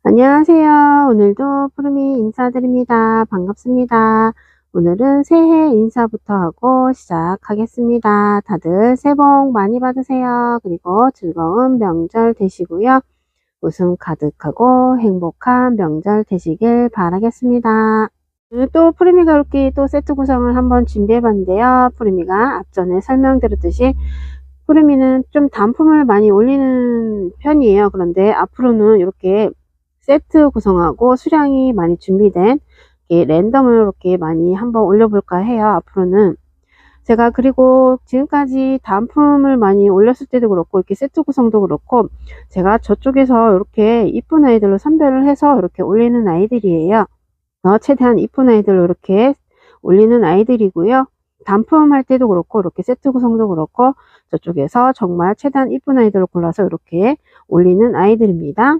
안녕하세요. 오늘도 푸르미 인사드립니다. 반갑습니다. 오늘은 새해 인사부터 하고 시작하겠습니다. 다들 새해 복 많이 받으세요. 그리고 즐거운 명절 되시고요. 웃음 가득하고 행복한 명절 되시길 바라겠습니다. 오늘 또 푸르미 가루기 또 세트 구성을 한번 준비해 봤는데요. 푸르미가 앞전에 설명드렸듯이 푸르미는 좀 단품을 많이 올리는 편이에요. 그런데 앞으로는 이렇게 세트 구성하고 수량이 많이 준비된 랜덤을 이렇게 많이 한번 올려볼까 해요. 앞으로는 제가 그리고 지금까지 단품을 많이 올렸을 때도 그렇고 이렇게 세트 구성도 그렇고 제가 저쪽에서 이렇게 이쁜 아이들로 선별을 해서 이렇게 올리는 아이들이에요. 최대한 이쁜 아이들로 이렇게 올리는 아이들이고요. 단품 할 때도 그렇고 이렇게 세트 구성도 그렇고 저쪽에서 정말 최대한 이쁜 아이들을 골라서 이렇게 올리는 아이들입니다.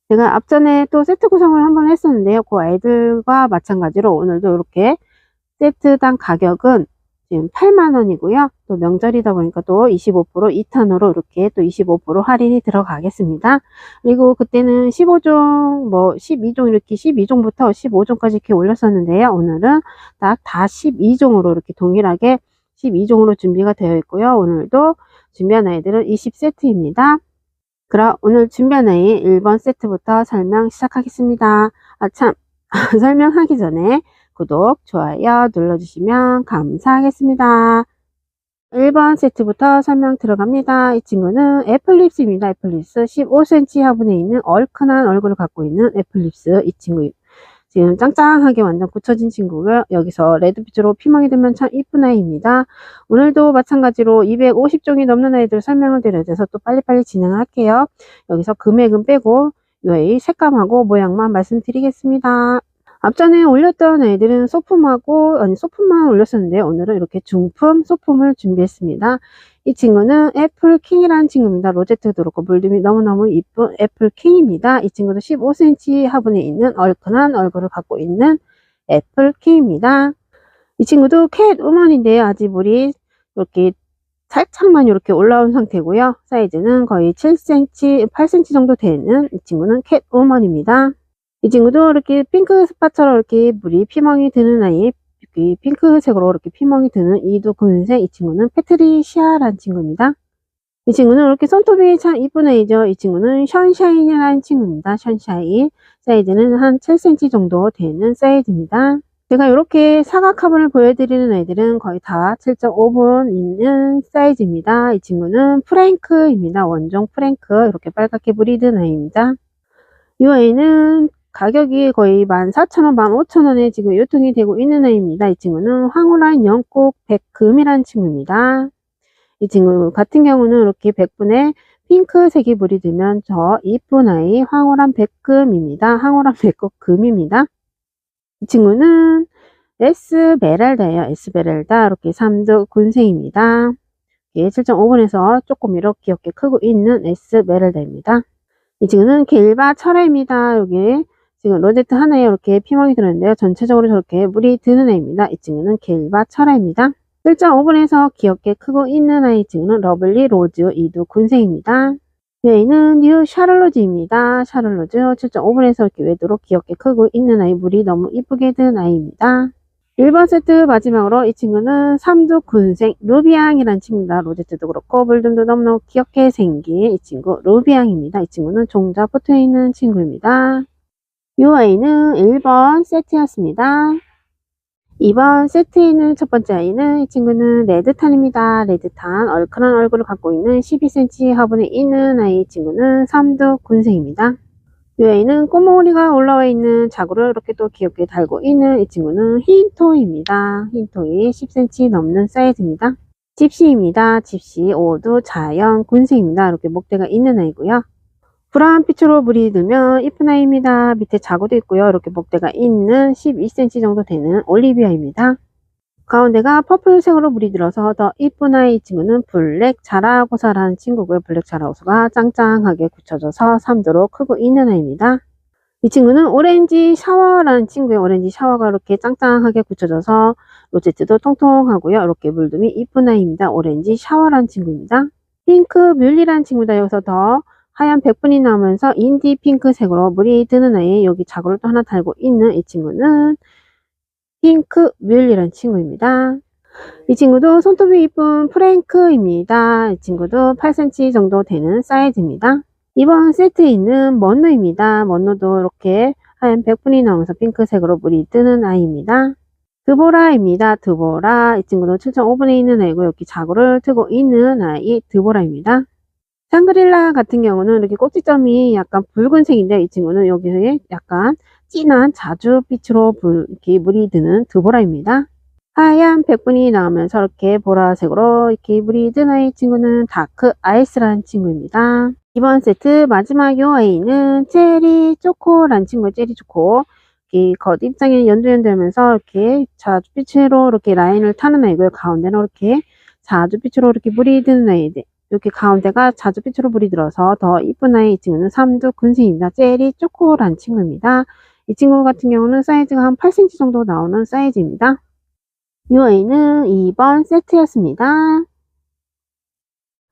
제가 앞전에 또 세트 구성을 한번 했었는데요. 그 아이들과 마찬가지로 오늘도 이렇게 세트당 가격은 지금 8만원이고요. 또 명절이다 보니까 또 25% 2탄으로 이렇게 또 25% 할인이 들어가겠습니다. 그리고 그때는 15종, 12종 이렇게 12종부터 15종까지 이렇게 올렸었는데요. 오늘은 딱 다 12종으로 이렇게 동일하게 12종으로 준비가 되어 있고요. 오늘도 준비한 아이들은 20세트입니다. 그럼 오늘 준비한 아이 1번 세트부터 설명 시작하겠습니다. 참 설명하기 전에 구독, 좋아요 눌러주시면 감사하겠습니다. 1번 세트부터 설명 들어갑니다. 이 친구는 애플립스입니다. 애플립스 15cm 화분에 있는 얼큰한 얼굴을 갖고 있는 애플립스 이 친구 지금 짱짱하게 완전 굳혀진 친구고요. 여기서 레드빛으로 피멍이 되면 참 이쁜 아이입니다. 오늘도 마찬가지로 250종이 넘는 아이들 설명을 드려야 돼서 또 빨리빨리 진행을 할게요. 여기서 금액은 빼고 이 아이 색감하고 모양만 말씀드리겠습니다. 앞전에 올렸던 아이들은 소품만 올렸었는데 오늘은 이렇게 중품 소품을 준비했습니다. 이 친구는 애플킹이라는 친구입니다. 로제트도 그렇고 물듬이 너무너무 이쁜 애플킹입니다. 이 친구도 15cm 화분에 있는 얼큰한 얼굴을 갖고 있는 애플킹입니다. 이 친구도 캣우먼인데요. 아직 물이 이렇게 살짝만 이렇게 올라온 상태고요. 사이즈는 거의 7cm, 8cm 정도 되는 이 친구는 캣우먼입니다. 이 친구도 이렇게 핑크 스팟처럼 이렇게 물이 피멍이 드는 아이, 이렇게 핑크색으로 이렇게 피멍이 드는 이두근색 이 친구는 패트리시아라는 친구입니다. 이 친구는 이렇게 손톱이 참 이쁜 아이죠. 이 친구는 션샤인이라는 친구입니다. 션샤인 사이즈는 한 7cm 정도 되는 사이즈입니다. 제가 이렇게 사각 화분을 보여드리는 아이들은 거의 다 7.5분 있는 사이즈입니다. 이 친구는 프랭크입니다. 원종 프랭크 이렇게 빨갛게 물이 든 아이입니다. 이 아이는 가격이 거의 14,000원, 15,000원에 지금 유통이 되고 있는 아이입니다. 이 친구는 황홀한 영국 백금이라는 친구입니다. 이 친구 같은 경우는 이렇게 백분에 핑크색이 물이 들면 저 이쁜 아이 황홀한 백금입니다. 황홀한 백금입니다. 이 친구는 에스메랄다예요. 에스메랄다 이렇게 3득 군생입니다. 7.5분에서 조금 이렇게 귀엽게 크고 있는 에스메랄다입니다. 이 친구는 길바 철화입니다. 여기 지금 로제트 하나에 이렇게 피멍이 들었는데요. 전체적으로 저렇게 물이 드는 애입니다. 이 친구는 길바 철화입니다. 7.5분에서 귀엽게 크고 있는 아이 친구는 러블리 로즈 이두 군생입니다. 이 아이는 뉴 샤를로즈입니다. 샤를로즈 7.5분에서 이렇게 외도로 귀엽게 크고 있는 아이 물이 너무 이쁘게 든 아이입니다. 1번 세트 마지막으로 이 친구는 삼두 군생 루비앙이라는 친구입니다. 로제트도 그렇고 물듬도 너무너무 귀엽게 생긴 이 친구 루비앙입니다. 이 친구는 종자 붙어 있는 친구입니다. 이 아이는 1번 세트였습니다. 2번 세트에 있는 첫 번째 아이는 이 친구는 레드탄입니다. 레드탄 얼큰한 얼굴을 갖고 있는 12cm 화분에 있는 아이 이 친구는 삼두 군생입니다. 이 아이는 꽃몽우리가 올라와 있는 자구를 이렇게 또 귀엽게 달고 있는 이 친구는 흰토이입니다. 흰토이 10cm 넘는 사이즈입니다. 집시입니다. 집시 오두 자연 군생입니다. 이렇게 목대가 있는 아이고요. 브라운빛으로 물이 들면 이쁜 아이입니다. 밑에 자구도 있고요. 이렇게 목대가 있는 12cm 정도 되는 올리비아입니다. 가운데가 퍼플색으로 물이 들어서 더 이쁜 아이 친구는 블랙 자라고사라는 친구고요. 블랙 자라고사가 짱짱하게 굳혀져서 3도로 크고 있는 아이입니다. 이 친구는 오렌지 샤워라는 친구예요. 오렌지 샤워가 이렇게 짱짱하게 굳혀져서 로제트도 통통하고요. 이렇게 물듬이 이쁜 아이입니다. 오렌지 샤워라는 친구입니다. 핑크 뮬리라는 친구다. 여기서 더 하얀 백분이 나오면서 인디 핑크색으로 물이 드는 아이, 여기 자구를 또 하나 달고 있는 이 친구는 핑크 뮬이라는 친구입니다. 이 친구도 손톱이 이쁜 프랭크입니다. 이 친구도 8cm 정도 되는 사이즈입니다. 이번 세트에 있는 먼노입니다. 먼노도 이렇게 하얀 백분이 나오면서 핑크색으로 물이 뜨는 아이입니다. 드보라입니다. 드보라. 이 친구도 7.5분에 있는 아이고, 여기 자구를 트고 있는 아이 드보라입니다. 샹그릴라 같은 경우는 이렇게 꼭지점이 약간 붉은색인데, 이 친구는 여기에 약간 진한 자주빛으로 이렇게 물이 드는 드보라입니다. 하얀 백분이 나오면서 이렇게 보라색으로 이렇게 물이 드는 이 친구는 다크 아이스라는 친구입니다. 이번 세트 마지막 요 아이는 체리 초코라는 친구예요. 체리 초코. 이 겉입장에 연두연두하면서 이렇게 자주빛으로 이렇게 라인을 타는 아이고요. 가운데는 이렇게 자주빛으로 이렇게 물이 드는 아이들. 이렇게 가운데가 자주빛으로 물이 들어서 더 이쁜 아이, 이 친구는 삼두근생입니다. 체리 초코라는 친구입니다. 이 친구 같은 경우는 사이즈가 한 8cm 정도 나오는 사이즈입니다. 이 아이는 2번 세트였습니다.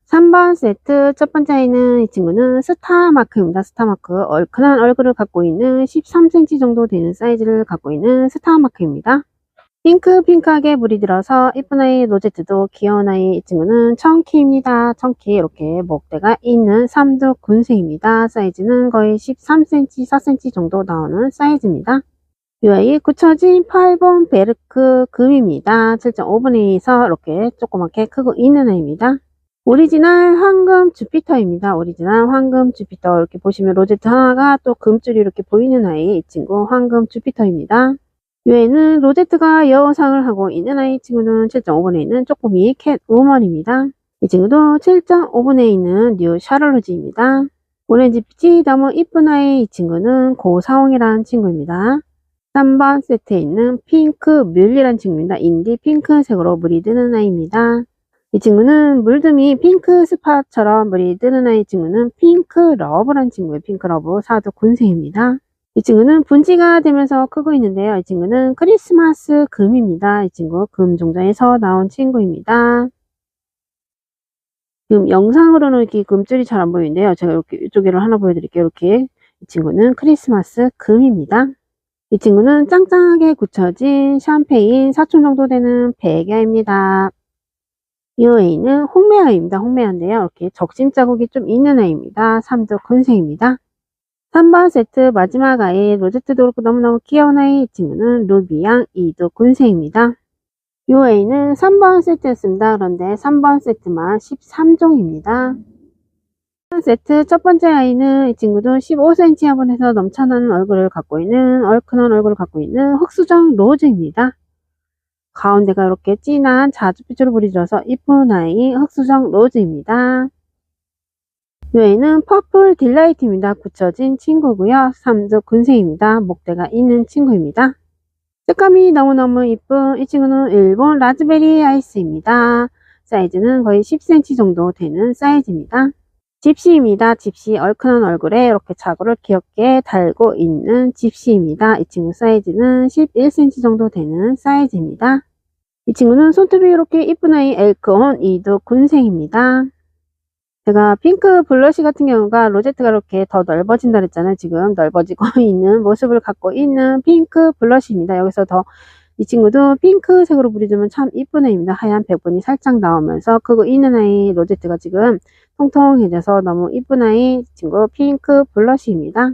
3번 세트 첫 번째 아이는 이 친구는 스타마크입니다. 스타마크. 얼큰한 얼굴을 갖고 있는 13cm 정도 되는 사이즈를 갖고 있는 스타마크입니다. 핑크하게 물이 들어서 이쁜 아이 로제트도 귀여운 아이, 이 친구는 청키입니다. 청키. 이렇게 목대가 있는 삼두군생입니다. 사이즈는 거의 13cm, 4cm 정도 나오는 사이즈입니다. 이 아이 굳혀진 8번 베르크 금입니다. 7.5분에서 이렇게 조그맣게 크고 있는 아이입니다. 오리지널 황금 주피터입니다. 오리지널 황금 주피터. 이렇게 보시면 로제트 하나가 또 금줄이 이렇게 보이는 아이, 이 친구 황금 주피터입니다. 이 아이는 로제트가 여우상을 하고 있는 아이, 친구는 7.5분에 있는 쪼꼬미 캣우먼입니다. 이 친구도 7.5분에 있는 뉴 샤를로즈입니다. 오렌지빛이 너무 이쁜 아이, 이 친구는 고사홍이라는 친구입니다. 3번 세트에 있는 핑크 뮬리라는 친구입니다. 인디 핑크색으로 물이 드는 아이입니다. 이 친구는 물듬이 핑크 스팟처럼 물이 뜨는 아이, 친구는 핑크 러브라는 친구예요. 핑크 러브 사두군생입니다. 이 친구는 분지가 되면서 크고 있는데요. 이 친구는 크리스마스 금입니다. 이 친구 금 종자에서 나온 친구입니다. 지금 영상으로는 이렇게 금줄이 잘 안 보이는데요. 제가 이렇게 이쪽에를 하나 보여드릴게요. 이렇게 이 친구는 크리스마스 금입니다. 이 친구는 짱짱하게 굳혀진 샴페인 사촌 정도 되는 백야입니다. 이 아이는 홍매아입니다. 홍매아인데요. 이렇게 적심 자국이 좀 있는 아이입니다. 삼두근생입니다. 3번 세트 마지막 아이, 로제트도 그렇고 너무너무 귀여운 아이, 이 친구는 루비양 이두근생입니다. 이 아이는 3번 세트였습니다. 그런데 3번 세트만 13종입니다. 3번 세트 첫 번째 아이는 이 친구도 15cm 화분에서 넘쳐나는 얼굴을 갖고 있는, 얼큰한 얼굴을 갖고 있는 흑수정 로즈입니다. 가운데가 이렇게 진한 자주빛으로 물이 들어서 이쁜 아이 흑수정 로즈입니다. 이 아이는 퍼플 딜라이트입니다. 굳혀진 친구고요. 삼두근생입니다. 목대가 있는 친구입니다. 색감이 너무너무 이쁜 이 친구는 일본 라즈베리 아이스입니다. 사이즈는 거의 10cm 정도 되는 사이즈입니다. 집시입니다. 집시. 얼큰한 얼굴에 이렇게 자구를 귀엽게 달고 있는 집시입니다. 이 친구 사이즈는 11cm 정도 되는 사이즈입니다. 이 친구는 손톱이 이렇게 이쁜 아이 엘크온 이두군생입니다. 제가 핑크 블러쉬 같은 경우가 로제트가 이렇게 더 넓어진다 그랬잖아요. 지금 넓어지고 있는 모습을 갖고 있는 핑크 블러쉬입니다. 여기서 더 이 친구도 핑크색으로 물이주면 참 이쁜 아이입니다. 하얀 백분이 살짝 나오면서 크고 있는 아이, 로제트가 지금 통통해져서 너무 이쁜 아이, 이 친구 핑크 블러쉬입니다.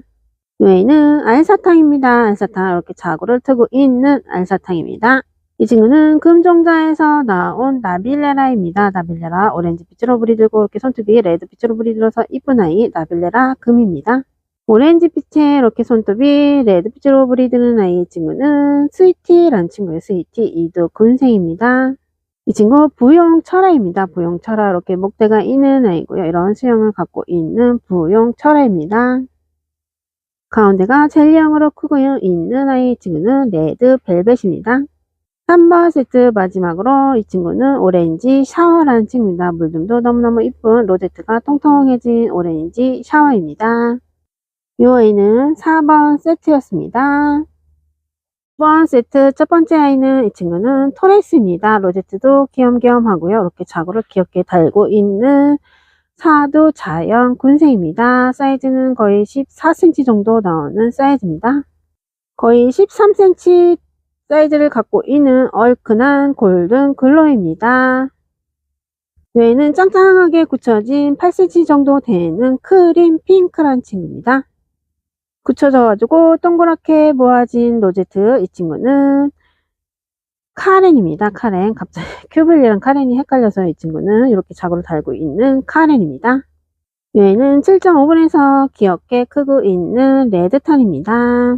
이 아이는 알사탕입니다. 알사탕. 이렇게 자구를 트고 있는 알사탕입니다. 이 친구는 금종자에서 나온 나빌레라입니다. 나빌레라. 오렌지빛으로 물이 들고 이렇게 손톱이 레드빛으로 물이 들어서 이쁜 아이 나빌레라 금입니다. 오렌지빛에 이렇게 손톱이 레드빛으로 물이 드는 아이, 친구는 스위티라는 친구예요. 스위티 이두근생입니다. 이 친구 부용철아입니다. 부용철아. 이렇게 목대가 있는 아이고요. 이런 수영을 갖고 있는 부용철아입니다. 가운데가 젤리형으로 크고 있는 아이, 친구는 레드벨벳입니다. 3번 세트 마지막으로 이 친구는 오렌지 샤워라는 친구입니다. 물듬도 너무너무 이쁜 로제트가 통통해진 오렌지 샤워입니다. 이 아이는 4번 세트였습니다. 2번 세트 첫 번째 아이는 이 친구는 토레스입니다. 로제트도 귀염귀염 하고요. 이렇게 자구를 귀엽게 달고 있는 4도 자연 군생입니다. 사이즈는 거의 14cm 정도 나오는 사이즈입니다. 거의 13cm 사이즈를 갖고 있는 얼큰한 골든 글로입니다. 외에는 짱짱하게 굳혀진 8cm 정도 되는 크림 핑크란 친구입니다. 굳혀져 가지고 동그랗게 모아진 로제트, 이 친구는 카렌입니다. 카렌. 갑자기 큐빌리랑 카렌이 헷갈려서 이 친구는 이렇게 자구를 달고 있는 카렌입니다. 얘는 7.5분에서 귀엽게 크고 있는 레드탄입니다.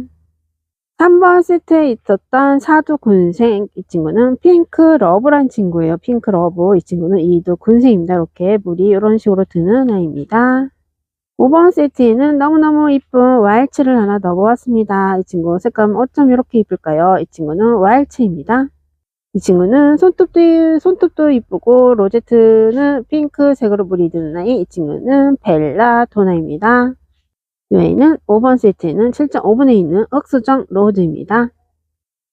3번 세트에 있었던 사두 군생, 이 친구는 핑크 러브란 친구예요. 핑크 러브. 이 친구는 2도 군생입니다. 이렇게 물이 이런 식으로 드는 아이입니다. 5번 세트에는 너무너무 이쁜 와일츠를 하나 넣어보았습니다. 이 친구 색감 어쩜 이렇게 이쁠까요? 이 친구는 와일츠입니다. 이 친구는 손톱도 이쁘고 로제트는 핑크색으로 물이 드는 아이. 이 친구는 벨라도나입니다. 외에는 5번 세트에는 7.5분에 있는 억수정 로드입니다.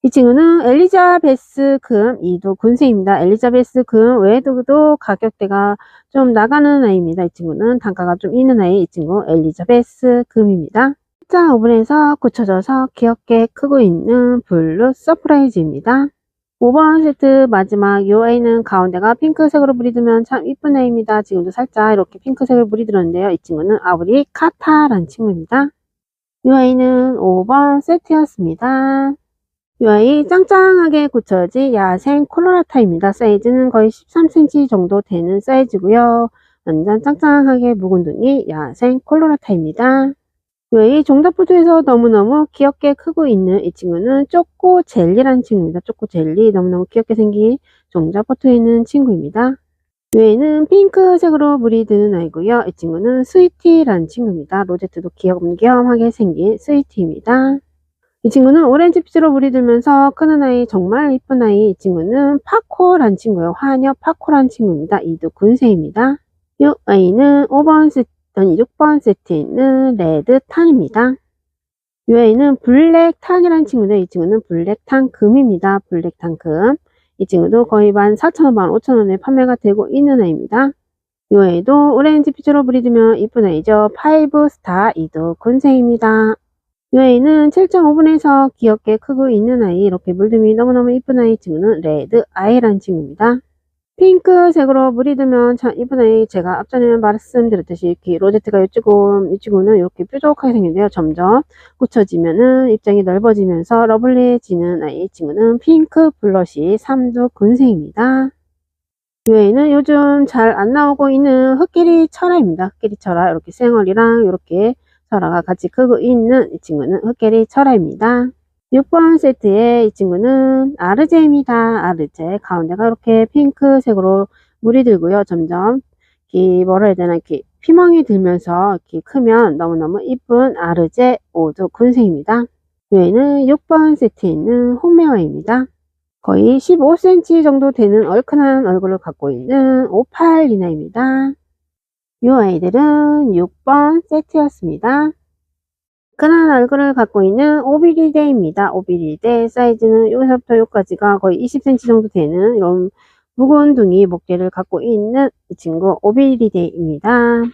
이 친구는 엘리자베스 금 2도 군생입니다. 엘리자베스 금 외에도 가격대가 좀 나가는 아이입니다. 이 친구는 단가가 좀 있는 아이. 이 친구 엘리자베스 금입니다. 7.5분에서 굳혀져서 귀엽게 크고 있는 블루 서프라이즈입니다. 5번 세트 마지막 이 아이는 가운데가 핑크색으로 물이 들면 참 이쁜 아이입니다. 지금도 살짝 이렇게 핑크색을 물이 들었는데요. 이 친구는 아브리 카타라는 친구입니다. 이 아이는 5번 세트였습니다. 이 아이 짱짱하게 굳혀진 야생 콜로라타입니다. 사이즈는 거의 13cm 정도 되는 사이즈고요. 완전 짱짱하게 묵은둥이 야생 콜로라타입니다. 이 종잡포트에서 너무너무 귀엽게 크고 있는 이 친구는 쪼꼬 젤리라는 친구입니다. 쪼꼬 젤리 너무너무 귀엽게 생긴 종잡포트에 있는 친구입니다. 외에는 핑크색으로 물이 드는 아이고요. 이 친구는 스위티라는 친구입니다. 로제트도 귀염귀염하게 생긴 스위티입니다. 이 친구는 오렌지 빛으로 물이 들면서 크는 아이, 정말 이쁜 아이. 이 친구는 파코라는 친구예요. 화녀 파코라는 친구입니다. 이도 군생입니다. 이 아이는 5번 세트 6번 세트에 있는 레드탄입니다. 이 아이는 블랙탄이라는 친구인데 이 친구는 블랙탄 금입니다. 블랙탄 금. 이 친구도 거의 14,000원, 15,000원에 판매가 되고 있는 아이입니다. 이 아이도 오렌지 빛으로 물이 들면 이쁜 아이죠. 5스타 2도 군생입니다. 이 아이는 7.5분에서 귀엽게 크고 있는 아이, 이렇게 물듬이 너무너무 이쁜 아이. 친구는 레드 아이라는 친구입니다. 핑크색으로 물이 들면 참 이쁜 아이. 제가 앞전에 말씀드렸듯이 이렇게 로제트가 이 친구는 이렇게 뾰족하게 생긴데요. 점점 굳혀지면은 입장이 넓어지면서 러블리해지는 아이. 이 친구는 핑크 블러시 3도 군생입니다. 이 아이는 요즘 잘 안 나오고 있는 흑기리 철화입니다. 흑기리 철화. 이렇게 생얼이랑 이렇게 철화가 같이 크고 있는 이 친구는 흑기리 철화입니다. 6번 세트에 이 친구는 아르제입니다. 아르제. 가운데가 이렇게 핑크색으로 물이 들고요. 점점 뭐라 해야 되나, 이렇게 피멍이 들면서 이렇게 크면 너무너무 이쁜 아르제 5도 군생입니다. 여기는 6번 세트에 있는 홍매화입니다. 거의 15cm 정도 되는 얼큰한 얼굴을 갖고 있는 오팔리나입니다. 이 아이들은 6번 세트였습니다. 얼큰한 얼굴을 갖고 있는 오비리데입니다. 오비리데 사이즈는 여기서부터 여기까지가 거의 20cm 정도 되는 이런 묵은둥이 목대를 갖고 있는 이 친구 오비리데입니다.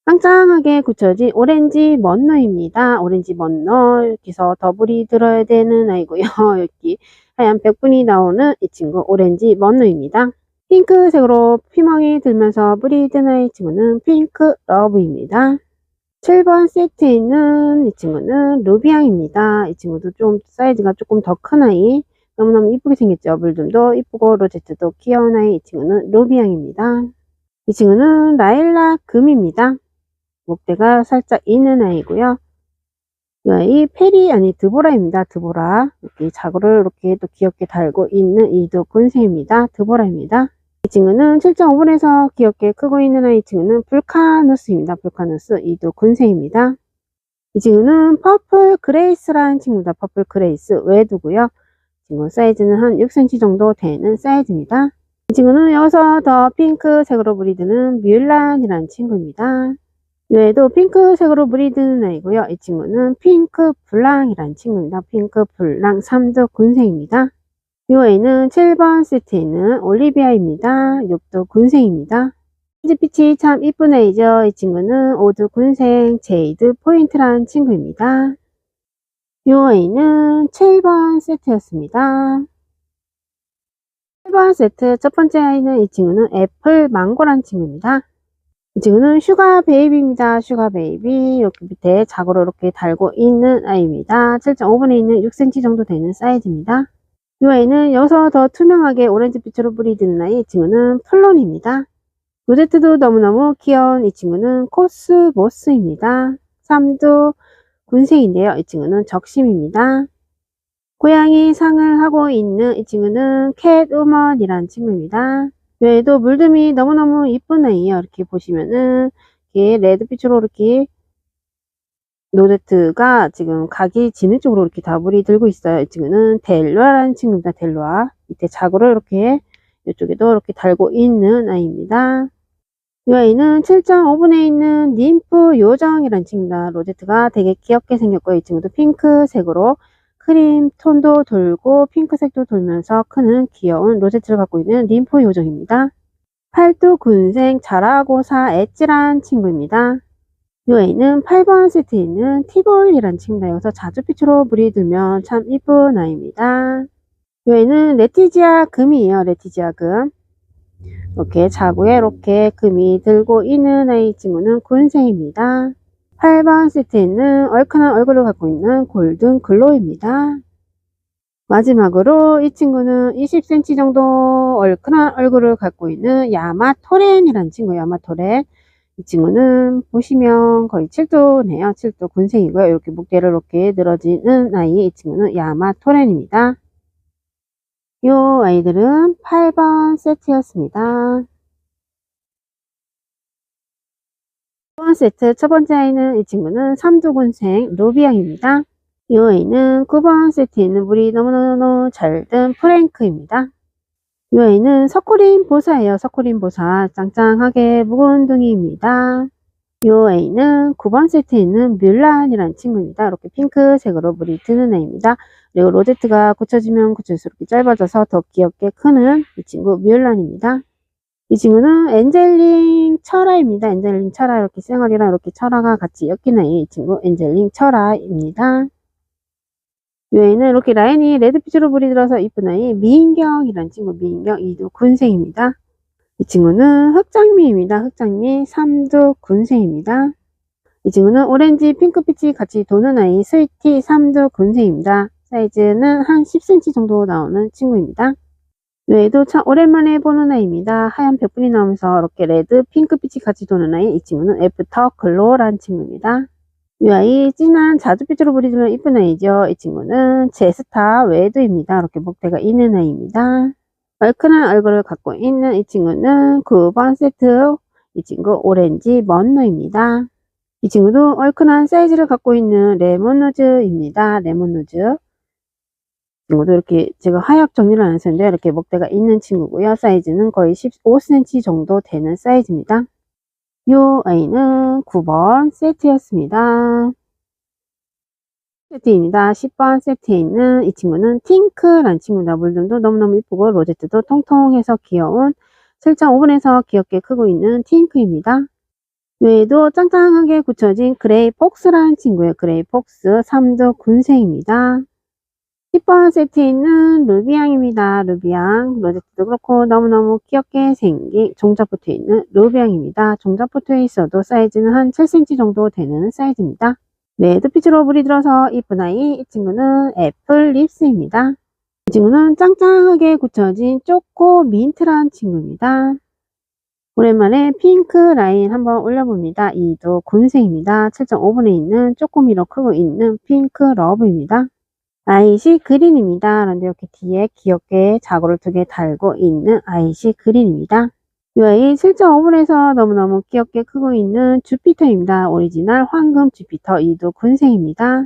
짱짱하게 굳혀진 오렌지 먼노입니다. 오렌지 먼노. 여기서 더블이 들어야 되는 아이고요. 여기 하얀 백분이 나오는 이 친구 오렌지 먼노입니다. 핑크색으로 피멍이 들면서 물이 든 아이. 친구는 핑크 러브입니다. 7번 세트에 있는 이 친구는 루비앙입니다. 이 친구도 좀 사이즈가 조금 더 큰 아이. 너무너무 이쁘게 생겼죠. 물듬도 이쁘고 로제트도 귀여운 아이. 이 친구는 루비앙입니다. 이 친구는 라일락 금입니다. 목대가 살짝 있는 아이고요. 이 아이 페리, 아니 드보라입니다. 드보라. 이렇게 자구를 이렇게 또 귀엽게 달고 있는 이도 군생입니다. 드보라입니다. 이 친구는 7.5분에서 귀엽게 크고 있는 아이. 이 친구는 불카누스입니다. 불카누스 2도 군생입니다. 이 친구는 퍼플 그레이스라는 친구입니다. 퍼플 그레이스 외두고요. 이 친구 사이즈는 한 6cm 정도 되는 사이즈입니다. 이 친구는 여기서 더 핑크색으로 물이 드는 뮬란이라는 친구입니다. 외에도 핑크색으로 물이 드는 아이고요. 이 친구는 핑크 블랑이라는 친구입니다. 핑크 블랑 3도 군생입니다. 이 아이는 7번 세트에 있는 올리비아입니다. 6도 군생입니다. 빛이 참 이쁜 애이죠. 이 친구는 오드 군생 제이드 포인트란 친구입니다. 이 아이는 7번 세트였습니다. 7번 세트 첫 번째 아이는 이 친구는 애플 망고란 친구입니다. 이 친구는 슈가 베이비입니다. 슈가 베이비. 여기 밑에 자고로 이렇게 달고 있는 아이입니다. 7.5분의 있는 6cm 정도 되는 사이즈입니다. 이 아이는 여기서 더 투명하게 오렌지빛으로 뿌리 드는 아이. 이 친구는 플론입니다. 로제트도 너무너무 귀여운 이 친구는 코스모스입니다. 3두 군생인데요. 이 친구는 적심입니다. 고양이 상을 하고 있는 이 친구는 캣우먼이라는 친구입니다. 외에도 물듬이 너무너무 이쁜 아이예요. 이렇게 보시면은 이렇게 레드빛으로 이렇게 로제트가 지금 각이 지는 쪽으로 이렇게 다불이 들고 있어요. 이 친구는 델루아라는 친구입니다. 델루아. 밑에 자구를 이렇게 이쪽에도 이렇게 달고 있는 아이입니다. 이 아이는 7.5분에 있는 ним프 요정이라는 친구입니다. 로제트가 되게 귀엽게 생겼고요. 이 친구도 핑크색으로 크림 톤도 돌고 핑크색도 돌면서 크는 귀여운 로제트를 갖고 있는 ним프 요정입니다. 팔두 군생 자라고사 엣지란 친구입니다. 이 아이는 8번 세트에 있는 티볼이라는 친구입니다. 여기서 자주빛으로 물이 들면 참 이쁜 아이입니다. 이 아이는 레티지아 금이에요. 레티지아 금. 이렇게 자구에 이렇게 금이 들고 있는 아이 친구는 군생입니다. 8번 세트에 있는 얼큰한 얼굴을 갖고 있는 골든 글로우입니다. 마지막으로 이 친구는 20cm 정도 얼큰한 얼굴을 갖고 있는 야마토렌이라는 친구예요. 야마토렌. 이 친구는 보시면 거의 7두네요. 7두 군생이고요. 이렇게 목대를 이렇게 늘어지는 아이. 이 친구는 야마토렌입니다. 이 아이들은 8번 세트였습니다. 1번 세트 첫 번째 아이는 이 친구는 삼두군생 루비앙입니다. 이 아이는 9번 세트에 있는 물이 너무너무 잘 든 프랭크입니다. 이 아이는 서쿠린 보사예요. 서쿠린 보사. 짱짱하게 묵은 둥이입니다. 이 아이는 9번 세트에 있는 뮬란이라는 친구입니다. 이렇게 핑크색으로 물이 드는 아이입니다. 그리고 로제트가 굳혀지면 굳혀질수록 짧아져서 더 귀엽게 크는 이 친구 뮬란입니다. 이 친구는 엔젤링 철아입니다. 엔젤링 철아. 이렇게 쌩얼이랑 이렇게 철아가 같이 엮인 아이. 이 친구 엔젤링 철아입니다. 이 아이는 이렇게 라인이 레드빛으로 불이 들어서 이쁜 아이 미인경이라는 친구. 미인경 2두 군생입니다. 이 친구는 흑장미입니다. 흑장미 3두 군생입니다. 이 친구는 오렌지 핑크빛이 같이 도는 아이 스위티 3두 군생입니다. 사이즈는 한 10cm 정도 나오는 친구입니다. 외에도 참 오랜만에 보는 아이입니다. 하얀 벽분이 나오면서 이렇게 레드 핑크빛이 같이 도는 아이. 이 친구는 애프터 글로우라는 친구입니다. 이 아이 진한 자주빛으로 부리면 이쁜 아이죠. 이 친구는 제스타 웨드입니다. 이렇게 목대가 있는 아이입니다. 얼큰한 얼굴을 갖고 있는 이 친구는 9번 세트. 이 친구 오렌지 먼노입니다. 이 친구도 얼큰한 사이즈를 갖고 있는 레몬누즈입니다. 레몬누즈. 친구도 이렇게 제가 하얗 정리를 안 했었는데 이렇게 목대가 있는 친구고요. 사이즈는 거의 15cm 정도 되는 사이즈입니다. 이 아이는 9번 세트였습니다. 세트입니다. 10번 세트에 있는 이 친구는 팅크라는 친구입니다. 물들도 너무너무 이쁘고 로제트도 통통해서 귀여운 7.5분에서 귀엽게 크고 있는 팅크입니다. 외에도 짱짱하게 굳혀진 그레이 폭스라는 친구예요. 그레이 폭스 3두 군생입니다. 10번 세트에 있는 루비앙입니다. 루비앙. 로제트도 그렇고 너무너무 귀엽게 생긴 종잡 붙어 있는 루비앙입니다. 종잡 붙어 있어도 사이즈는 한 7cm 정도 되는 사이즈입니다. 레드빛으로 불이 들어서 이쁜 아이. 이 친구는 애플 립스입니다. 이 친구는 짱짱하게 굳혀진 초코 민트라는 친구입니다. 오랜만에 핑크 라인 한번 올려봅니다. 이도 군생입니다. 7.5분에 있는 쪼꼬미로 크고 있는 핑크 러브입니다. 아이시 그린입니다. 그런데 이렇게 뒤에 귀엽게 자고를 2개 달고 있는 아이시 그린입니다. 이 아이 7.5분에서 너무너무 귀엽게 크고 있는 주피터입니다. 오리지널 황금 주피터 2두 군생입니다.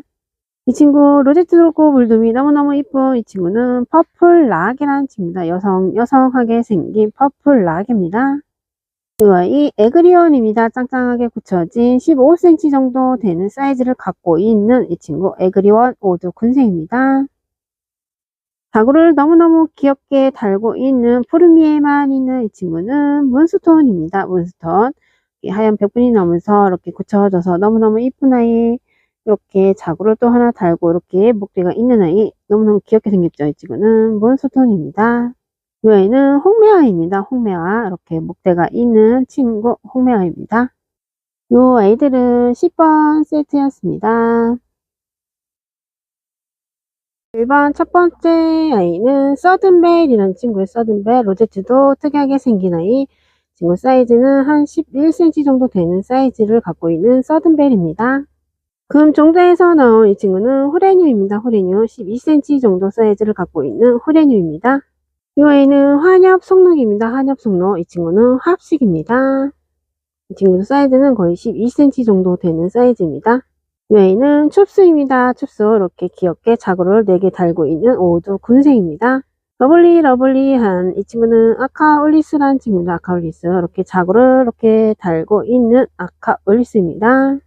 이 친구 로제트 돌고 물둠이 너무너무 이쁜 이 친구는 퍼플 락이라는 친구입니다. 여성하게 생긴 퍼플 락입니다. 이 아이 에그리온입니다. 짱짱하게 굳혀진 15cm 정도 되는 사이즈를 갖고 있는 이 친구 에그리원 오드 군생입니다. 자구를 너무너무 귀엽게 달고 있는 푸른 위에만 있는 이 친구는 문스톤입니다. 문스톤. 하얀 벽분이 나면서 이렇게 굳혀져서 너무너무 이쁜 아이. 이렇게 자구를 또 하나 달고 이렇게 목대가 있는 아이. 너무너무 귀엽게 생겼죠. 이 친구는 문스톤입니다. 이 아이는 홍매화입니다. 홍매화. 이렇게 목대가 있는 친구 홍매화입니다. 이 아이들은 10번 세트였습니다. 1번 첫 번째 아이는 서든벨이라는 친구의 서든벨. 로제트도 특이하게 생긴 아이. 친구 사이즈는 한 11cm 정도 되는 사이즈를 갖고 있는 서든벨입니다. 금 종자에서 나온 이 친구는 후레뉴입니다. 후레뉴 12cm 정도 사이즈를 갖고 있는 후레뉴입니다. 이 아이는 환엽 속록입니다. 환엽 속록. 이 친구는 합식입니다. 이 친구도 사이즈는 거의 12cm 정도 되는 사이즈입니다. 이 아이는 춥수입니다. 춥수. 이렇게 귀엽게 자구를 4개 달고 있는 오두 군생입니다. 러블리한 이 친구는 아카울리스라는 친구입니다. 아카울리스. 이렇게 자구를 이렇게 달고 있는 아카울리스입니다.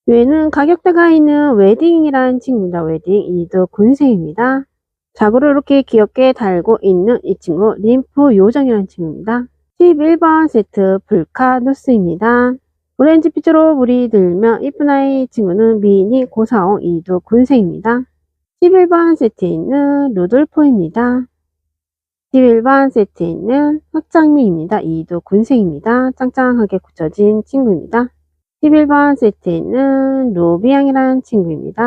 이 아이는 가격대가 있는 웨딩이라는 친구입니다. 웨딩. 이두 군생입니다. 자구를 이렇게 귀엽게 달고 있는 이 친구 림프 요정이라는 친구입니다. 11번 세트 불카누스입니다. 오렌지빛으로 물이 들면 이쁜 아이 친구는 미니 고사옹 이두 군생입니다. 11번 세트에 있는 루돌프입니다. 11번 세트에 있는 흑장미입니다. 이두 군생입니다. 짱짱하게 굳혀진 친구입니다. 11번 세트에 있는 루비앙이라는 친구입니다.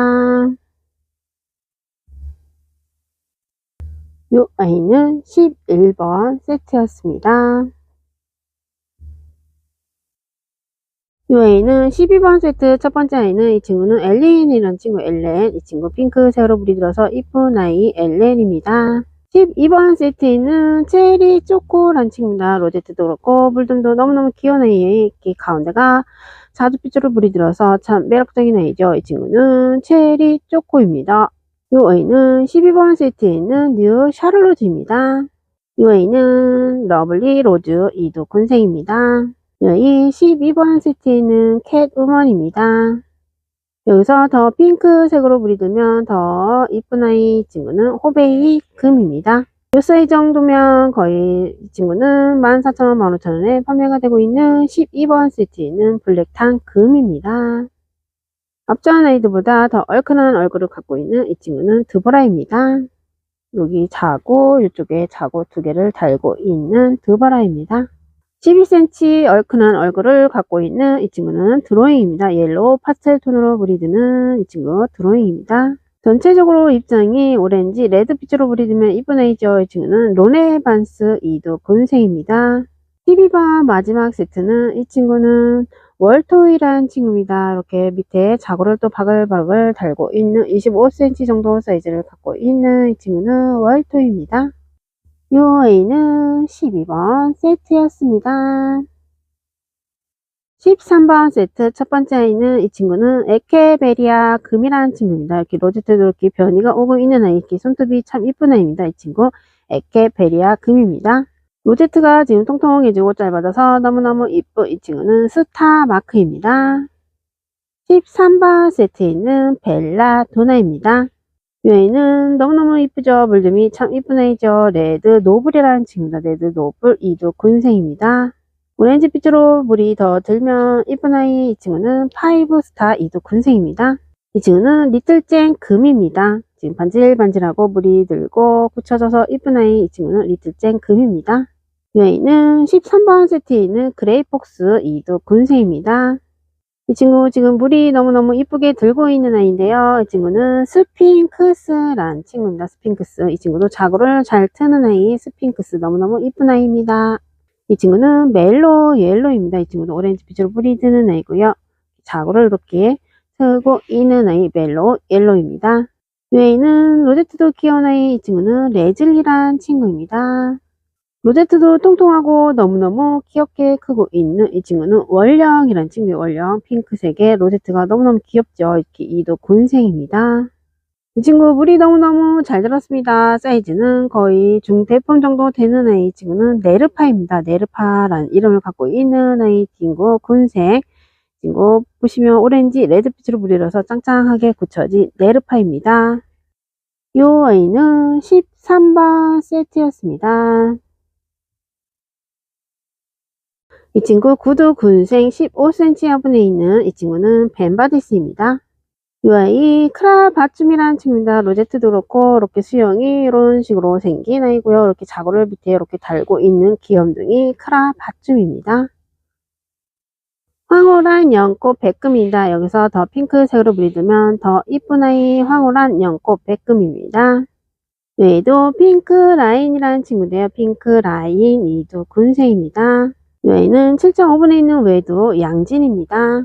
이 아이는 11번 세트였습니다. 이 아이는 12번 세트 첫 번째 아이는 이 친구는 엘렌이라는 친구 엘렌. 이 친구 핑크색으로 물이 들어서 이쁜 아이 엘렌입니다. 12번 세트에는 체리 초코라는 친구입니다. 로제트도 그렇고 물듬도 너무너무 귀여운 아이예요. 이렇게 가운데가 자주빛으로 물이 들어서 참 매력적인 아이죠. 이 친구는 체리 초코입니다. 이 아이는 12번 세트에 있는 뉴 샤를로즈입니다. 이 아이는 러블리 로즈 이두 군생입니다. 이 아이 12번 세트에 있는 캣우먼입니다. 여기서 더 핑크색으로 물이 들면 더 이쁜 아이 친구는 호베이 금입니다. 이 사이즈 정도면 거의 이 친구는 14,000원, 15,000원에 판매가 되고 있는 12번 세트에 있는 블랙탄 금입니다. 앞전 아이들보다 더 얼큰한 얼굴을 갖고 있는 이 친구는 드보라입니다. 여기 자구, 이쪽에 자구 2개를 달고 있는 드보라입니다. 12cm 얼큰한 얼굴을 갖고 있는 이 친구는 드로잉입니다. 옐로우 파스텔 톤으로 물이 드는 이 친구 드로잉입니다. 전체적으로 입장이 오렌지, 레드빛으로 물이 들면 이쁜 아이죠. 이 친구는 로네반스 이두 군생입니다. 12번 마지막 세트는 이 친구는 월토이라는 친구입니다. 이렇게 밑에 자구를 또 바글바글 달고 있는 25cm 정도 사이즈를 갖고 있는 이 친구는 월토이입니다. 이 아이는 12번 세트였습니다. 13번 세트 첫 번째 아이는 이 친구는 에케베리아 금이라는 친구입니다. 이렇게 로제트도 이렇게 변이가 오고 있는 아이, 이렇게 손톱이 참 이쁜 아이입니다. 이 친구 에케베리아 금입니다. 로제트가 지금 통통해지고 짧아져서 너무너무 이쁜 이 친구는 스타 마크입니다. 13번 세트에 있는 벨라 도나입니다. 이 아이는 너무너무 이쁘죠. 물듬이 참 이쁜 아이죠. 레드 노블이라는 친구입니다. 레드 노블 이두 군생입니다. 오렌지빛으로 물이 더 들면 이쁜 아이 이 친구는 5스타 이두 군생입니다. 이 친구는 리틀잼 금입니다. 지금 반질반질하고 물이 들고 굳혀져서 이쁜 아이 이 친구는 리틀잼 금입니다. 이 아이는 13번 세트에 있는 그레이폭스 이두 군생입니다. 이 친구 지금 물이 너무너무 이쁘게 들고 있는 아이인데요. 이 친구는 스핑크스라는 친구입니다. 스핑크스. 이 친구도 자구를 잘 트는 아이 스핑크스. 너무너무 이쁜 아이입니다. 이 친구는 멜로 옐로입니다. 이 친구도 오렌지빛으로 물이 드는 아이고요. 자구를 이렇게 트고 있는 아이 멜로 옐로입니다. 이 아이는 로제트도 귀여운 아이. 이 친구는 레즐리란 친구입니다. 로제트도 통통하고 너무너무 귀엽게 크고 있는 이 친구는 월령이라는 친구예요. 월령 핑크색의 로제트가 너무너무 귀엽죠. 이렇게 이도 군생입니다. 이 친구 물이 너무너무 잘 들었습니다. 사이즈는 거의 중대품 정도 되는 아이. 이 친구는 네르파입니다. 네르파라는 이름을 갖고 있는 아이 친구 군생. 친구 보시면 오렌지 레드빛으로 물이 들어서 짱짱하게 굳혀진 네르파입니다. 이 아이는 13번 세트였습니다. 이 친구 구두 군생 15cm 화분에 있는 이 친구는 벤바디스입니다. 이 아이 크라바춤이라는 친구입니다. 로제트도 그렇고 이렇게 수영이 이런 식으로 생긴 아이고요. 이렇게 자구를 밑에 이렇게 달고 있는 귀염둥이 크라바춤입니다. 황홀한 연꽃 백금입니다. 여기서 더 핑크색으로 물들면 더 이쁜 아이 황홀한 연꽃 백금입니다. 얘도 핑크 라인이라는 친구인데요. 핑크 라인 이도 군생입니다. 이 아이는 7.5분에 있는 외도 양진입니다.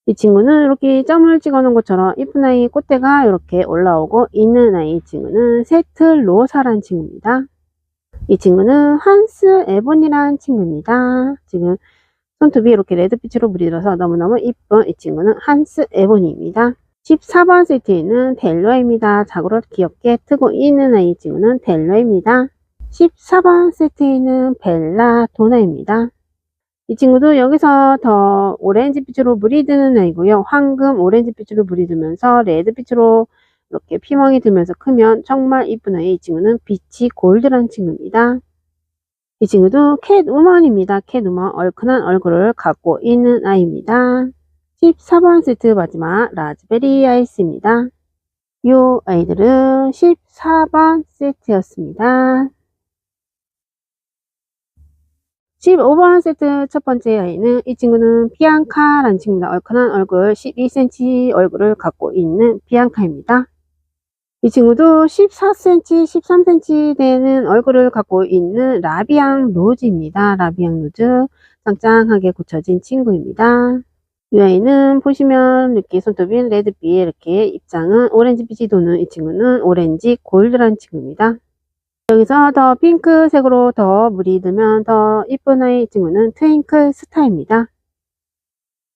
이 친구는 이렇게 점을 찍어 놓은 것처럼 이쁜 아이 꽃대가 이렇게 올라오고 있는 아이. 이 친구는 세틀로사라는 친구입니다. 이 친구는 한스 에본이라는 친구입니다. 지금 손톱이 이렇게 레드빛으로 물들어서 너무너무 이쁜 이 친구는 한스 에본입니다. 14번 세트에는 델로입니다. 자구를 귀엽게 트고 있는 아이. 이 친구는 델로입니다. 14번 세트에는 벨라도나입니다. 이 친구도 여기서 더 오렌지빛으로 물이 드는 아이고요. 황금 오렌지빛으로 물이 들면서 레드빛으로 이렇게 피멍이 들면서 크면 정말 이쁜 아이. 이 친구는 비치 골드라는 친구입니다. 이 친구도 캣우먼입니다. 캣우먼 얼큰한 얼굴을 갖고 있는 아이입니다. 14번 세트 마지막 라즈베리 아이스입니다. 이 아이들은 14번 세트였습니다. 15번 세트 첫 번째 아이는 이 친구는 비앙카라는 친구입니다. 얼큰한 얼굴 12cm 얼굴을 갖고 있는 비앙카입니다. 이 친구도 14cm, 13cm 되는 얼굴을 갖고 있는 라비앙 로즈입니다. 라비앙 로즈 짱짱하게 굳혀진 친구입니다. 이 아이는 보시면 이렇게 손톱이 레드빛 이렇게 입장은 오렌지빛이 도는 이 친구는 오렌지 골드라는 친구입니다. 여기서 더 핑크색으로 더 물이 들면 더 이쁜 아이. 이 친구는 트윙클 스타입니다.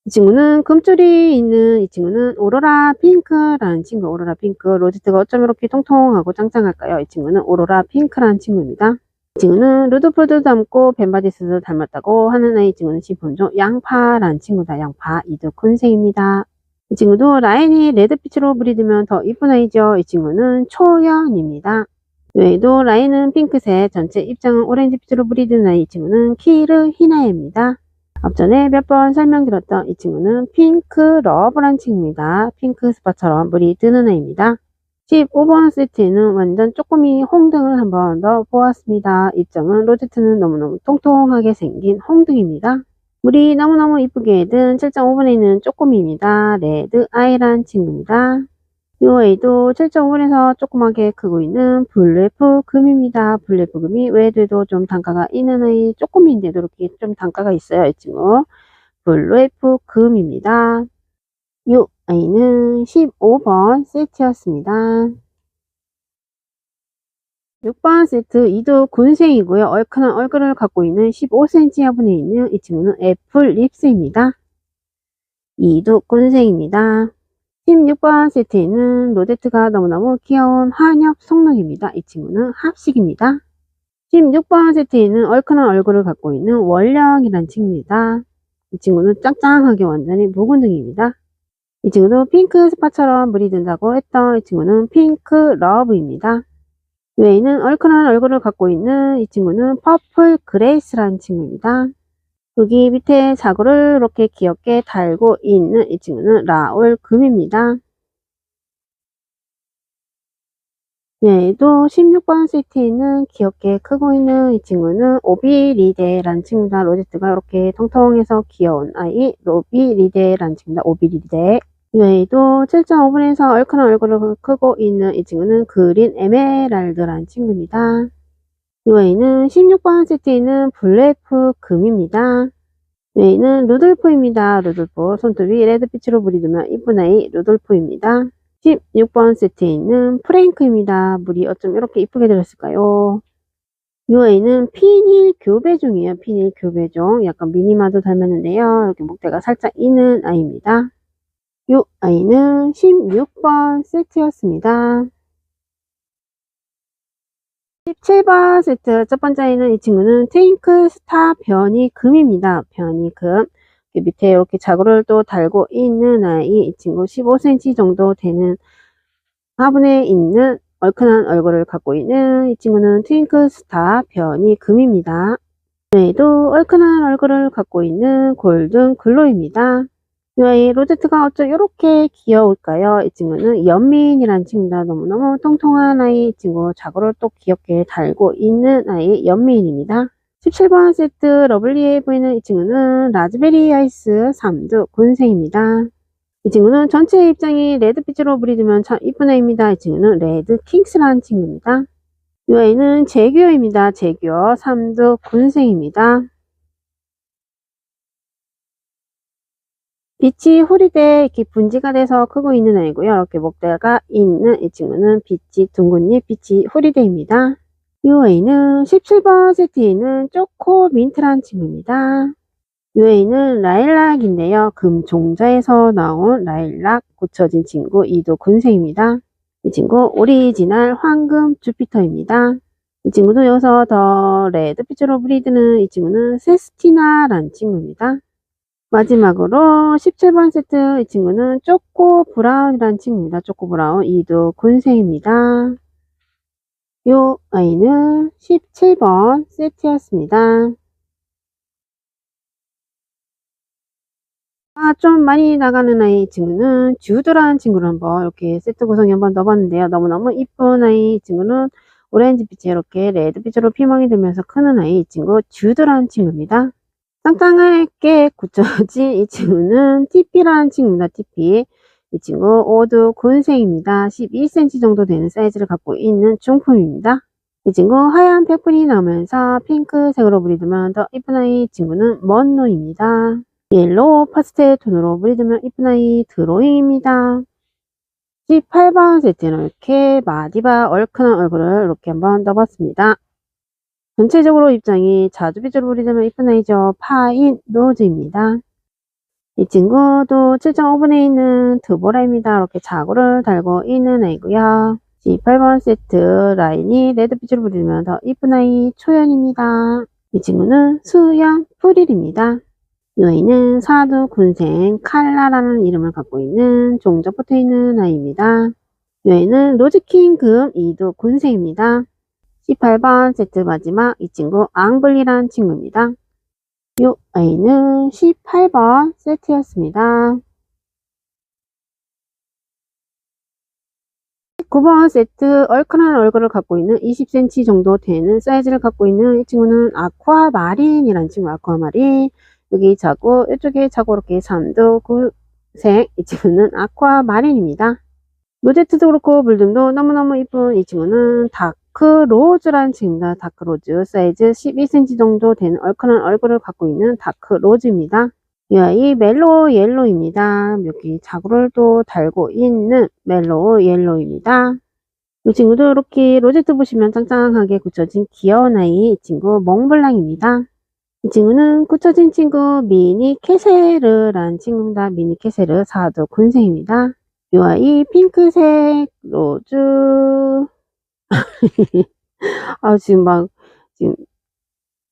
이 친구는 금줄이 있는 이 친구는 오로라 핑크라는 친구. 오로라 핑크 로제트가 어쩜 이렇게 통통하고 짱짱할까요? 이 친구는 오로라 핑크라는 친구입니다. 이 친구는 루드풀도 닮고 벤바디스도 닮았다고 하는 아이. 이 친구는 시폰종 양파라는 친구다. 양파 이도 군생입니다. 이 친구도 라인이 레드빛으로 물이 들면 더 이쁜 아이죠. 이 친구는 초연입니다. 외에도 라인은 핑크색, 전체 입장은 오렌지빛으로 물이 드는 아이. 이 친구는 키르 히나입니다. 앞전에 몇 번 설명드렸던 이 친구는 핑크 러브란 친구입니다. 핑크 스파처럼 물이 드는 아이입니다. 15번 세트에는 완전 쪼꼬미 홍등을 한번 더 보았습니다. 입장은 로제트는 너무너무 통통하게 생긴 홍등입니다. 물이 너무너무 이쁘게 든 7.5분에 있는 쪼꼬미입니다. 레드 아이란 친구입니다. 이 아이도 7.5분에서 조그맣게 크고 있는 블루에프 금입니다. 블루에프 금이 외에도 좀 단가가 있는 아이. 쪼꼬미인데도 이렇게 좀 단가가 있어요. 이 친구 블루에프 금입니다. 이 아이는 15번 세트였습니다. 6번 세트 이도 군생이고요. 얼큰한 얼굴을 갖고 있는 15cm 화분에 있는 이 친구는 애플 립스입니다. 이도 군생입니다. 16번 세트에는 로제트가 너무너무 귀여운 한엽 속눈입니다. 이 친구는 합식입니다. 16번 세트에는 얼큰한 얼굴을 갖고 있는 월령이라는 친구입니다. 이 친구는 짱짱하게 완전히 묵은등입니다. 이 친구도 핑크 스파처럼 물이 든다고 했던 이 친구는 핑크 러브입니다. 외에는 얼큰한 얼굴을 갖고 있는 이 친구는 퍼플 그레이스라는 친구입니다. 여기 밑에 자구를 이렇게 귀엽게 달고 있는 이 친구는 라울 금입니다. 얘도 16번 세트에 있는 귀엽게 크고 있는 이 친구는 오비리데라는 친구입니다. 로제트가 이렇게 통통해서 귀여운 아이 오비리데라는 친구입니다. 오비리데. 얘도 7.5분에서 얼큰한 얼굴을 크고 있는 이 친구는 그린 에메랄드라는 친구입니다. 이 아이는 16번 세트에 있는 블랙프 금입니다. 얘는 루돌프입니다. 루돌프 손톱이 레드빛으로 물이 들면 이쁜 아이 루돌프입니다. 16번 세트에 있는 프랭크입니다. 물이 어쩜 이렇게 이쁘게 들었을까요? 이 아이는 피닐 교배종이에요. 피닐 교배종. 약간 미니마도 닮았는데요. 이렇게 목대가 살짝 있는 아이입니다. 이 아이는 16번 세트였습니다. 17번 세트 첫 번째 아이는 이 친구는 트윙클 스타 변이 금입니다. 변이 금. 밑에 이렇게 자구를 또 달고 있는 아이. 이 친구 15cm 정도 되는 화분에 있는 얼큰한 얼굴을 갖고 있는 이 친구는 트윙클스타 변이 금입니다. 얘도 얼큰한 얼굴을 갖고 있는 골든 글로입니다. 이 아이 로제트가 어쩜 이렇게 귀여울까요? 이 친구는 연민이란 친구입니다. 너무너무 통통한 아이. 이 친구 자구를 또 귀엽게 달고 있는 아이 연민입니다. 17번 세트 러블리해 보이는 이 친구는 라즈베리 아이스 3두 군생입니다. 이 친구는 전체 입장이 레드빛으로 브리드면 참 이쁜 아이입니다. 이 친구는 레드 킹스라는 친구입니다. 이 아이는 재규어입니다. 재규어 3두 군생입니다. 빛이 후리대 이렇게 분지가 돼서 크고 있는 아이고요. 이렇게 목대가 있는 이 친구는 빛이 둥근잎 빛이 후리대입니다. 이 아이는 17번 세트에 있는 초코 민트란 친구입니다. 이 아이는 라일락인데요. 금종자에서 나온 라일락 고쳐진 친구 이도 군생입니다. 이 친구 오리지널 황금 주피터입니다. 이 친구도 여기서 더 레드빛으로 브리드는 이 친구는 세스티나라는 친구입니다. 마지막으로 17번 세트 이 친구는 초코 브라운이라는 친구입니다. 초코 브라운 이도 군생입니다. 이 아이는 17번 세트였습니다. 좀 많이 나가는 아이 이 친구는 주드라는 친구를 한번 이렇게 세트 구성에 한번 넣어봤는데요. 너무너무 이쁜 아이 이 친구는 오렌지빛에 이렇게 레드빛으로 피멍이 들면서 크는 아이 이 친구 주드라는 친구입니다. 땅땅하게 굳혀진 이 친구는 TP라는 친구입니다. TP. 이 친구 모두 군생입니다. 12cm 정도 되는 사이즈를 갖고 있는 중품입니다. 이 친구 하얀 페플이 나오면서 핑크색으로 브리드면 더 이쁜 아이 이 친구는 먼노입니다. 옐로우 파스텔 톤으로 브리드면 이쁜 아이 드로잉입니다. 18번 세트는 이렇게 마디바 얼큰한 얼굴을 이렇게 한번 넣어봤습니다. 전체적으로 입장이 자주빛으로 브리드면 이쁜 아이죠. 파인 노즈입니다. 이 친구도 7.5분에 있는 드보라입니다. 이렇게 자구를 달고 있는 아이고요. 18번 세트 라인이 레드빛으로 브리드면 더 이쁜 아이 초연입니다. 이 친구는 수연 프릴입니다. 이 아이는 사두 군생 칼라라는 이름을 갖고 있는 종적 붙어있는 아이입니다. 이 아이는 로즈킹 금 2두 군생입니다. 18번 세트 마지막 이 친구 앙블리라는 친구입니다. 이 아이는 18번 세트였습니다. 19번 세트 얼큰한 얼굴을 갖고 있는 20cm 정도 되는 사이즈를 갖고 있는 이 친구는 아쿠아마린이라는 친구 아쿠아마린. 여기 자구 이쪽에 자구 이렇게 3두 군생 이 친구는 아쿠아마린입니다. 로제트도 그렇고 물듬도 너무너무 이쁜 이 친구는 다크로즈라는 친구입니다. 다크로즈 사이즈 12cm 정도 되는 얼큰한 얼굴을 갖고 있는 다크로즈입니다. 이 아이 멜로우 옐로우입니다. 여기 자구를 또 달고 있는 멜로우 옐로우입니다. 이 친구도 이렇게 로제트 보시면 짱짱하게 굳혀진 귀여운 아이 이 친구 몽블랑입니다. 이 친구는 굳혀진 친구 미니 캐세르라는 친구입니다. 미니 캐세르 4두 군생입니다. 이 아이 핑크색 로즈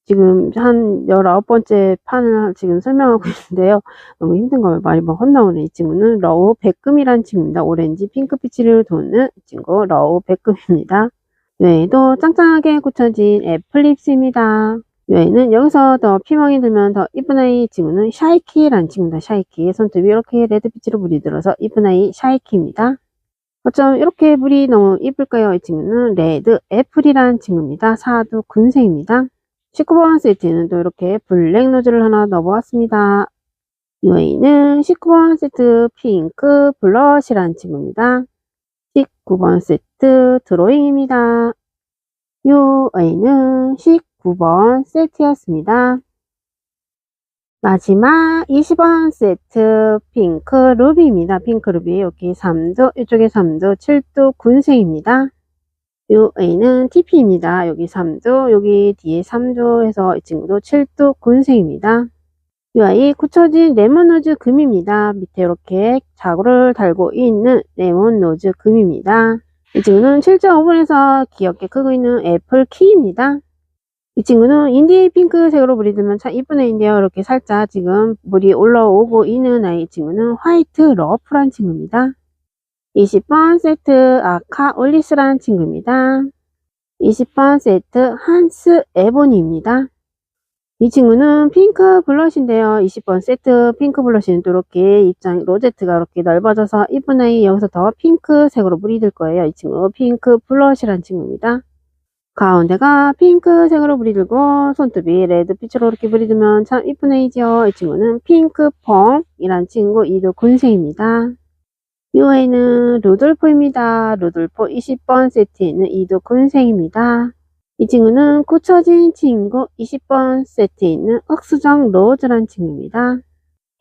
지금 한 19번째 판을 지금 설명하고 있는데요. 너무 힘든 걸 많이 혼나오네. 이 친구는 러우 백금이라는 친구입니다. 오렌지 핑크빛을 도는 이 친구 러우 백금입니다. 얘도 짱짱하게 굳혀진 애플립스입니다. 얘는 여기서 더 피멍이 들면 더 이쁜 아이 이 친구는 샤이키라는 친구입니다. 샤이키 손톱이 이렇게 레드빛으로 물이 들어서 이쁜 아이 샤이키입니다. 어쩜 이렇게 물이 너무 이쁠까요? 이 친구는 레드 애플이라는 친구입니다. 사두 군생입니다. 19번 세트에는 또 이렇게 블랙 노즈를 하나 넣어보았습니다. 이 아이는 19번 세트 핑크 블러시라는 친구입니다. 19번 세트 드로잉입니다. 이 아이는 19번 세트였습니다. 마지막 20번 세트 핑크 루비입니다. 핑크 루비 여기 3두 이쪽에 3두 7두 군생입니다. 이 아이는 TP입니다. 여기 3두 여기 뒤에 3두 해서 이 친구도 7두 군생입니다. 이 아이 굳혀진 레몬노즈 금입니다. 밑에 이렇게 자구를 달고 있는 레몬노즈 금입니다. 이 친구는 7.5분에서 귀엽게 크고 있는 애플 키입니다. 이 친구는 인디 핑크색으로 브리드면 참 이쁜 애인데요. 이렇게 살짝 지금 물이 올라오고 있는 아이 이 친구는 화이트 러프란 친구입니다. 20번 세트 아카 올리스라는 친구입니다. 20번 세트 한스 에보니입니다. 이 친구는 핑크 블러쉬인데요. 20번 세트 핑크 블러쉬는 또 이렇게 입장 로제트가 이렇게 넓어져서 이쁜 아이 여기서 더 핑크색으로 물이 들 거예요. 이 친구 핑크 블러쉬라는 친구입니다. 가운데가 핑크색으로 물이 들고 손톱이 레드빛으로 이렇게 물이 들면 참 이쁜 아이죠. 이 친구는 핑크퐁이라는 친구 이도 군생입니다. 이 아이는 루돌포입니다. 루돌포 20번 세트에 있는 이도 군생입니다. 이 친구는 굳혀진 친구 20번 세트에 있는 흑수정 로즈라는 친구입니다.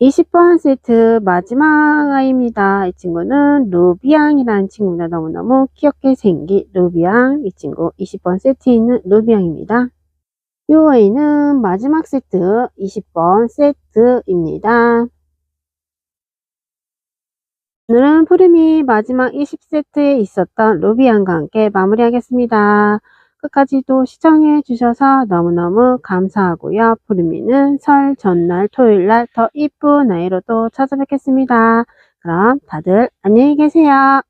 20번 세트 마지막 아이입니다. 이 친구는 루비앙이라는 친구입니다. 너무너무 귀엽게 생긴 루비앙. 이 친구 20번 세트에 있는 루비앙입니다. 이 아이는 마지막 세트 20번 세트입니다. 오늘은 푸름이 마지막 20세트에 있었던 루비앙과 함께 마무리하겠습니다. 끝까지도 시청해 주셔서 너무너무 감사하고요. 푸르미는 설 전날 토요일날 더 이쁜 아이로 또 찾아뵙겠습니다. 그럼 다들 안녕히 계세요.